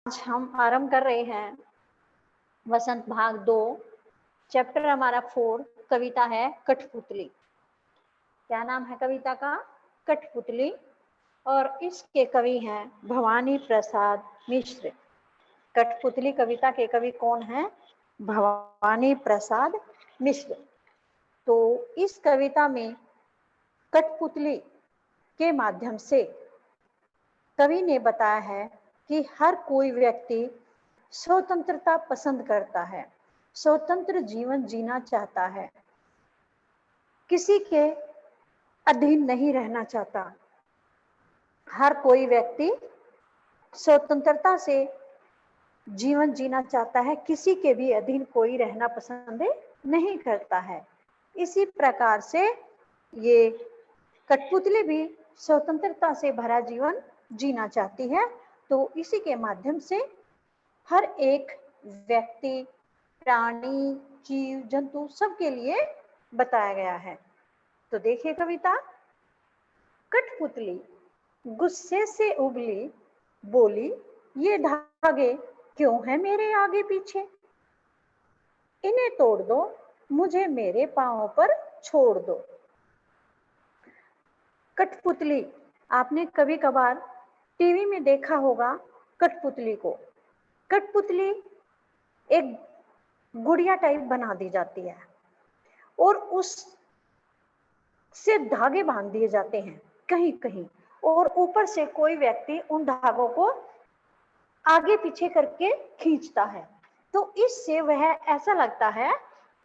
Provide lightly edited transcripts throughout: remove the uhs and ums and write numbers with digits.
आज हम आरंभ कर रहे हैं वसंत भाग 2। चैप्टर हमारा 4 कविता है कठपुतली। क्या नाम है कविता का? कठपुतली। और इसके कवि हैं भवानी प्रसाद मिश्र। कठपुतली कविता के कवि कौन हैं? भवानी प्रसाद मिश्र। तो इस कविता में कठपुतली के माध्यम से कवि ने बताया है कि हर कोई व्यक्ति स्वतंत्रता पसंद करता है, स्वतंत्र जीवन जीना चाहता है, किसी के अधीन नहीं रहना चाहता। हर कोई व्यक्ति स्वतंत्रता से जीवन जीना चाहता है, किसी के भी अधीन कोई रहना पसंद नहीं करता है। इसी प्रकार से ये कठपुतली भी स्वतंत्रता से भरा जीवन जीना चाहती है। तो इसी के माध्यम से हर एक व्यक्ति, प्राणी, जीव जंतु सबके लिए बताया गया है। तो देखिए कविता। कठपुतली गुस्से से उबली, बोली ये धागे क्यों है मेरे आगे पीछे, इन्हें तोड़ दो, मुझे मेरे पांव पर छोड़ दो। कठपुतली आपने कभी कभार टीवी में देखा होगा कठपुतली को। कठपुतली एक गुड़िया टाइप बना दी जाती है और उस से धागे बांध दिए जाते हैं कहीं कहीं, और ऊपर से कोई व्यक्ति उन धागों को आगे पीछे करके खींचता है। तो इससे वह ऐसा लगता है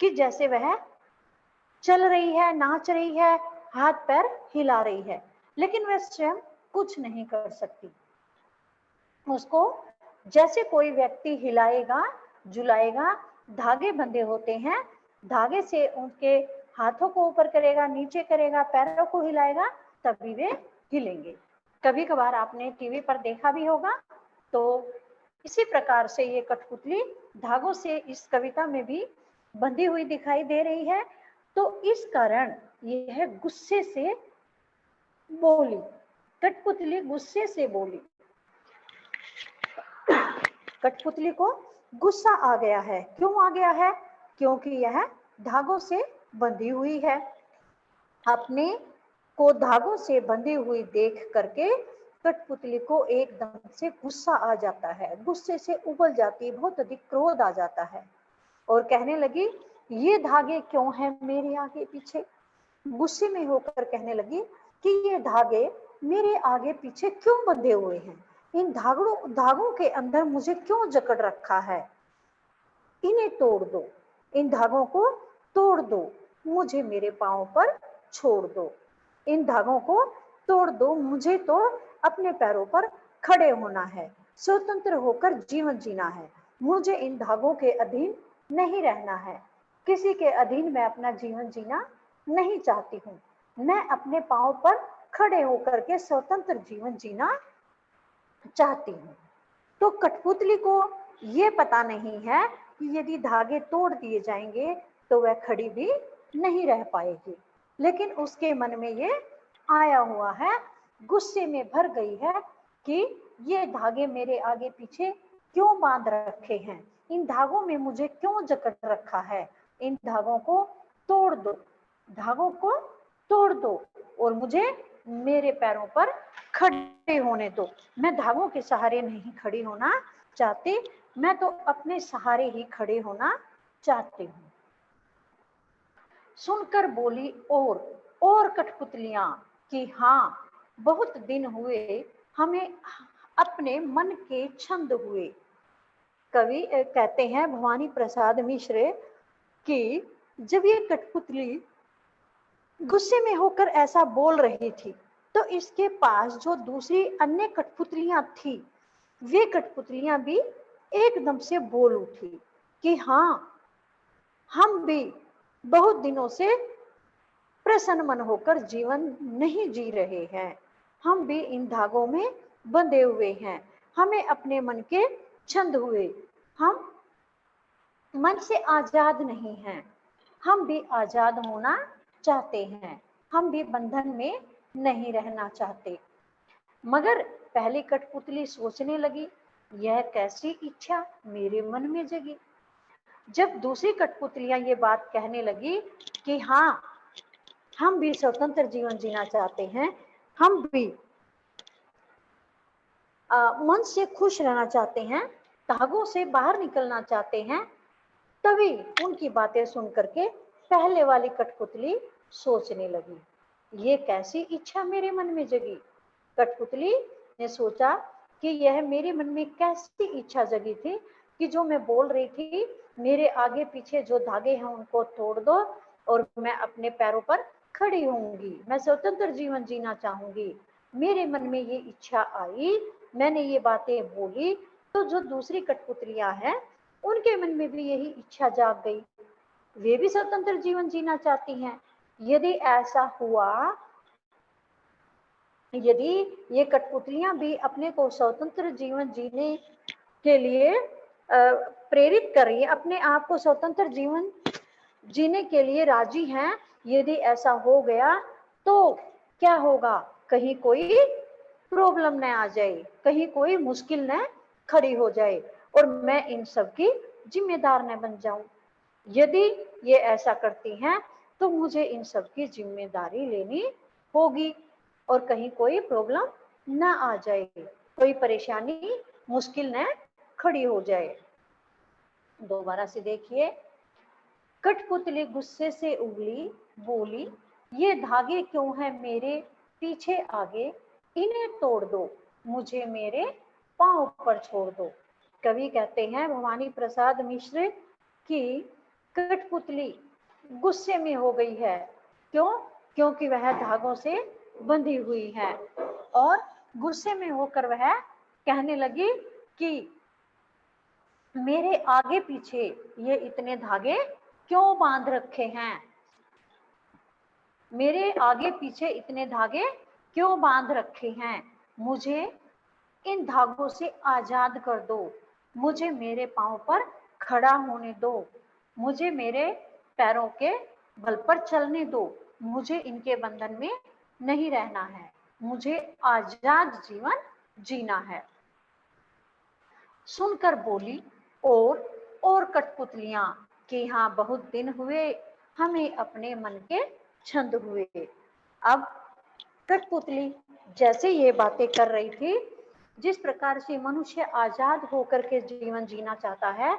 कि जैसे वह चल रही है, नाच रही है, हाथ पैर हिला रही है, लेकिन वह स्वयं कुछ नहीं कर सकती। उसको जैसे कोई व्यक्ति हिलाएगा, झुलाएगा, धागे बंधे होते हैं, धागे से उनके हाथों को ऊपर करेगा, नीचे करेगा, पैरों को हिलाएगा, तभी वे हिलेंगे। कभी कभार आपने टीवी पर देखा भी होगा। तो इसी प्रकार से ये कठपुतली धागों से इस कविता में भी बंधी हुई दिखाई दे रही है। तो इस कारण यह गुस्से से बोली, कठपुतली गुस्से से बोली। कठपुतली को गुस्सा आ गया है। क्यों आ गया है? क्योंकि यह धागों से बंधी हुई है। अपने को धागों से बंधी हुई देख करके कठपुतली को एकदम से गुस्सा आ जाता है, गुस्से से उबल जाती है, बहुत अधिक क्रोध आ जाता है और कहने लगी ये धागे क्यों हैं मेरे आगे पीछे। गुस्से में होकर कहने लगी कि ये धागे मेरे आगे पीछे क्यों बंधे हुए हैं, इन धागों के अंदर मुझे क्यों जकड़ रखा है, इन्हें तोड़ दो, इन धागों को तोड़ दो, मुझे मेरे पांव पर छोड़ दो, इन धागों को तोड़ दो, मुझे तो अपने पैरों पर खड़े होना है, स्वतंत्र होकर जीवन जीना है, मुझे इन धागों के अधीन नहीं रहना है, किसी के अधीन मैं अपना जीवन जीना नहीं चाहती हूँ, मैं अपने पांव पर खड़े होकर के स्वतंत्र जीवन जीना चाहती हूँ। तो कठपुतली को ये पता नहीं है कि यदि धागे तोड़ दिए जाएंगे तो वह खड़ी भी नहीं रह पाएगी, लेकिन उसके मन में ये आया हुआ है, गुस्से में भर गई है कि ये धागे मेरे आगे पीछे क्यों बांध रखे हैं, इन धागों में मुझे क्यों जकड़ रखा है, इन धागों को तोड़ दो, धागों को तोड़ दो और मुझे मेरे पैरों पर खड़े होने दो। मैं धागों के सहारे नहीं खड़ी होना चाहती, मैं तो अपने सहारे ही खड़े होना चाहती हूँ। सुनकर बोली और कठपुतलियां कि हाँ, बहुत दिन हुए हमें अपने मन के छंद हुए। कवि कहते हैं भवानी प्रसाद मिश्र कि जब ये कठपुतली गुस्से में होकर ऐसा बोल रही थी तो इसके पास जो दूसरी अन्य कठपुतलियां थी, वे कठपुतलियां भी एकदम से बोल उठी कि हाँ, हम भी बहुत दिनों से प्रसन्न मन होकर जीवन नहीं जी रहे हैं, हम भी इन धागों में बंधे हुए हैं, हमें अपने मन के छंद हुए, हम मन से आजाद नहीं हैं, हम भी आजाद होना चाहते हैं, हम भी बंधन में नहीं रहना चाहते। मगर पहली कठपुतली सोचने लगी यह कैसी इच्छा मेरे मन में जगी। जब दूसरी कठपुतलियां ये बात कहने लगी कि हाँ, हम भी स्वतंत्र जीवन जीना चाहते हैं, हम भी मन से खुश रहना चाहते हैं, धागों से बाहर निकलना चाहते हैं, तभी उनकी बातें सुन करके पहले वाली कठपुतली सोचने लगी, ये कैसी इच्छा मेरे मन में जगी। कठपुतली ने सोचा कि यह मेरे मन में कैसी इच्छा जगी थी कि जो मैं बोल रही थी, मेरे आगे पीछे जो धागे हैं उनको तोड़ दो और मैं अपने पैरों पर खड़ी होंगी, मैं स्वतंत्र जीवन जीना चाहूंगी। मेरे मन में ये इच्छा आई, मैंने ये बातें बोली, तो जो दूसरी कठपुतलियां हैं उनके मन में भी यही इच्छा जाग गई, वे भी स्वतंत्र जीवन जीना चाहती हैं। यदि ऐसा हुआ, यदि ये कठपुतलियां भी अपने को स्वतंत्र जीवन जीने के लिए प्रेरित कर रही है, अपने आप को स्वतंत्र जीवन जीने के लिए राजी हैं, यदि ऐसा हो गया तो क्या होगा, कहीं कोई प्रॉब्लम न आ जाए, कहीं कोई मुश्किल न खड़ी हो जाए और मैं इन सब की जिम्मेदार न बन जाऊं। यदि ये ऐसा करती हैं तो मुझे इन सब की जिम्मेदारी लेनी होगी और कहीं कोई प्रॉब्लम न आ जाए, कोई परेशानी मुश्किल न खड़ी हो जाए। दोबारा से देखिए, कठपुतली गुस्से से उगली, बोली, ये धागे क्यों हैं मेरे पीछे आगे, इन्हें तोड़ दो, मुझे मेरे पांव पर छोड़ दो। कवि कहते हैं भवानी प्रसाद मिश्र की कठपुतली गुस्से में हो गई है, क्यों, क्योंकि वह धागों से बंधी हुई है और गुस्से में होकर वह कहने लगी कि मेरे आगे पीछे ये इतने धागे क्यों बांध रखे हैं, मेरे आगे पीछे इतने धागे क्यों बांध रखे हैं, मुझे इन धागों से आजाद कर दो, मुझे मेरे पांव पर खड़ा होने दो, मुझे मेरे पैरों के बल पर चलने दो, मुझे इनके बंधन में नहीं रहना है, मुझे आजाद जीवन जीना है। सुनकर बोली और कठपुतलियां कि हाँ, बहुत दिन हुए हमें अपने मन के छंद हुए। अब कठपुतली जैसे ये बातें कर रही थी, जिस प्रकार से मनुष्य आजाद होकर के जीवन जीना चाहता है,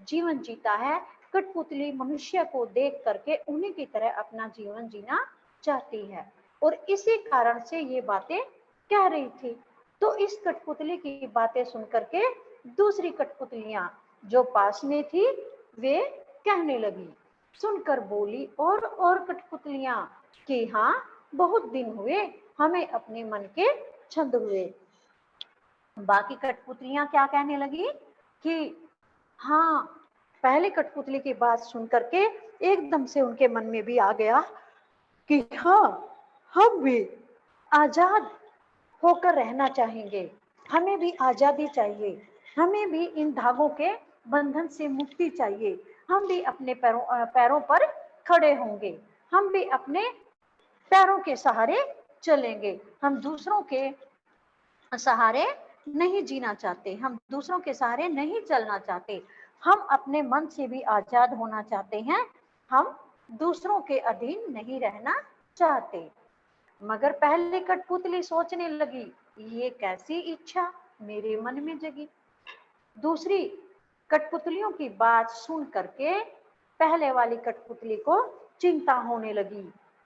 जीवन जीता है, कठपुतली मनुष्य को देख करके उन्हीं की तरह अपना जीवन जीना चाहती है और इसी कारण से ये बातें कह रही थी। तो इस कठपुतली की बातें सुनकर के दूसरी कठपुतलियां जो पास में थी वे कहने लगी, सुनकर बोली और कठपुतलियां कि हाँ, बहुत दिन हुए हमें अपने मन के छंद हुए। बाकी कठपुतलियां क्या कहने लगी कि हाँ, पहले कठपुतली की बात सुन करके एकदम से उनके मन में भी आ गया कि हाँ, हम भी आजाद होकर रहना चाहेंगे, हमें भी आजादी चाहिए, हमें भी इन धागों के बंधन से मुक्ति चाहिए, हम भी अपने पैरों पर खड़े होंगे, हम भी अपने पैरों के सहारे चलेंगे, हम दूसरों के सहारे नहीं जीना चाहते, हम दूसरों के सहारे नहीं चलना चाहते, हम अपने मन से भी आजाद होना चाहते हैं, हम दूसरों के अधीन नहीं रहना चाहते। मगर पहले कठपुतली सोचने लगी, ये कैसी इच्छा मेरे मन में जगी। दूसरी कठपुतलियों की बात सुन करके पहले वाली कठपुतली को चिंता होने लगी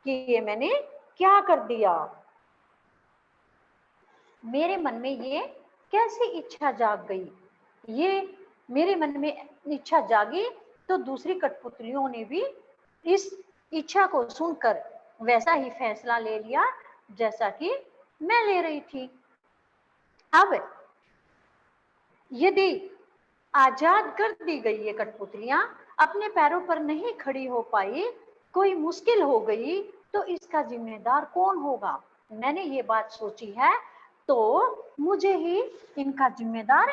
कि ये मैंने क्या कर दिया, मेरे मन में ये कैसी इच्छा जाग गई। ये मेरे मन में इच्छा जागी तो दूसरी कठपुतलियों ने भी इस इच्छा को सुनकर वैसा ही फैसला ले लिया जैसा कि मैं ले रही थी। अब यदि आजाद कर दी गई ये कठपुतलियां, अपने पैरों पर नहीं खड़ी हो पाई, कोई मुश्किल हो गई, तो इसका जिम्मेदार कौन होगा। मैंने ये बात सोची है तो मुझे ही इनका जिम्मेदार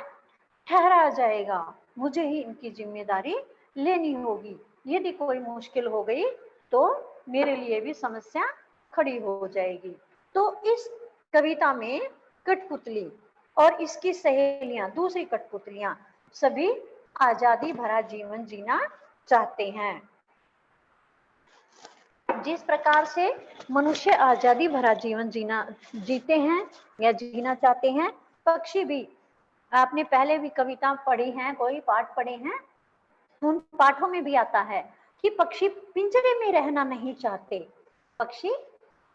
ठहराया जाएगा, मुझे ही इनकी जिम्मेदारी लेनी होगी। यदि कोई मुश्किल हो गई तो मेरे लिए भी समस्या खड़ी हो जाएगी। तो इस कविता में कठपुतली और इसकी सहेलियां, दूसरी कठपुतलियां, सभी आजादी भरा जीवन जीना चाहते हैं। जिस प्रकार से मनुष्य आजादी भरा जीवन जीते हैं या जीना चाहते हैं, पक्षी भी, आपने पहले भी कविता पढ़ी हैं, कोई पाठ पढ़े हैं, उन पाठों में भी आता है कि पक्षी पिंजरे में रहना नहीं चाहते, पक्षी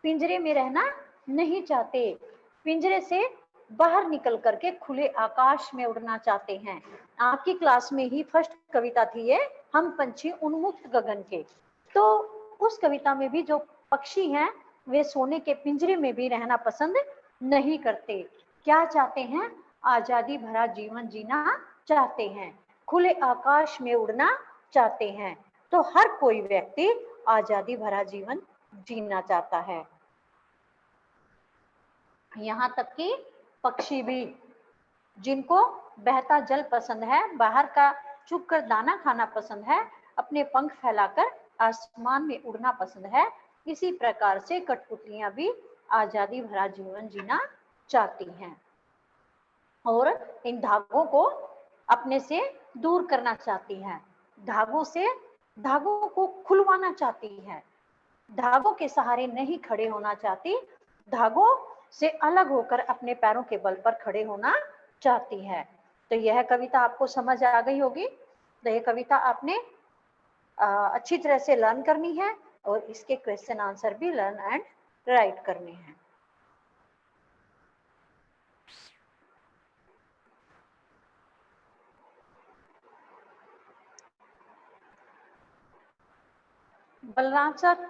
पिंजरे में रहना नहीं चाहते, पिंजरे से बाहर निकल करके खुले आकाश में उड़ना चाहते हैं। आपकी क्लास में ही फर्स्ट कविता थी ये, हम पंछी उन्मुक्त गगन के। तो उस कविता में भी जो पक्षी हैं वे सोने के पिंजरे में भी रहना पसंद नहीं करते। क्या चाहते हैं? आजादी भरा जीवन जीना चाहते हैं, खुले आकाश में उड़ना चाहते हैं। तो हर कोई व्यक्ति आजादी भरा जीवन जीना चाहता है, यहाँ तक कि पक्षी भी, जिनको बहता जल पसंद है, बाहर का चुग कर दाना खाना पसंद है, अपने पंख फैलाकर आसमान में उड़ना पसंद है, इसी प्रकार से कठपुतलियां भी आजादी भरा जीवन जीना चाहती हैं और इन धागों को अपने से दूर करना चाहती हैं, धागों को खुलवाना चाहती है, धागों के सहारे नहीं खड़े होना चाहती, धागों से अलग होकर अपने पैरों के बल पर खड़े होना चाहती है। तो यह कविता आपको समझ आ गई होगी। तो यह कविता आपने अच्छी तरह से लर्न करनी है और इसके क्वेश्चन आंसर भी लर्न एंड राइट करने हैं। बलराम सर,